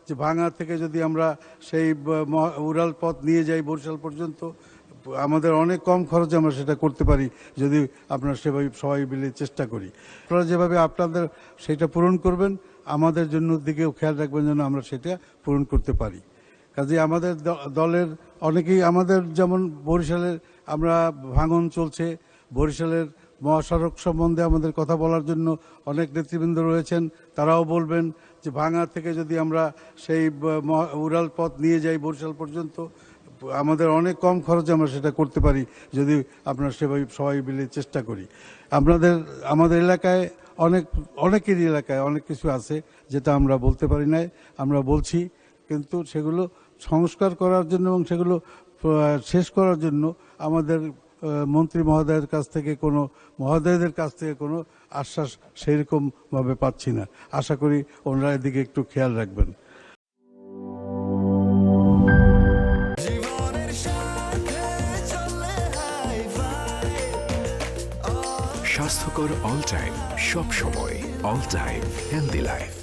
যে ভাঙা থেকে যদি আমরা সেই উড়াল পথ নিয়ে যাই বরিশাল পর্যন্ত, আমাদের অনেক কম খরচে আমরা সেটা করতে পারি যদি আপনারা সেভাবে সবাই মিলে চেষ্টা করি। আপনারা যেভাবে আপনাদের সেটা পূরণ করবেন, আমাদের জন্য দিকেও খেয়াল রাখবেন যেন আমরা সেটা পূরণ করতে পারি। কাজে আমাদের দলের অনেকেই, আমাদের যেমন বরিশালের আমরা ভাঙন চলছে, বরিশালের মহাসড়ক সম্বন্ধে আমাদের কথা বলার জন্য অনেক নেতৃবৃন্দ রয়েছেন, তারাও বলবেন যে ভাঙা থেকে যদি আমরা সেই উড়াল পথ নিয়ে যাই বরিশাল পর্যন্ত, আমাদের অনেক কম খরচে আমরা সেটা করতে পারি যদি আপনারা সেভাবে সবাই মিলে চেষ্টা করি। আমাদের এলাকায় অনেকেরই এলাকায় অনেক কিছু আছে যেটা আমরা বলতে পারি নাই, আমরা বলছি, কিন্তু সেগুলো সংস্কার করার জন্য এবং সেগুলো শেষ করার জন্য আমাদের মন্ত্রী মহোদয়ের কাছ থেকে মহোদয়দের কাছ থেকে কোনো আশ্বাস সেইরকমভাবে পাচ্ছি না। আশা করি ওনারা এদিকে একটু খেয়াল রাখবেন। স্বাস্থ্যকর অল টাইম, সব সময় অল টাইম হেলদি লাইফ।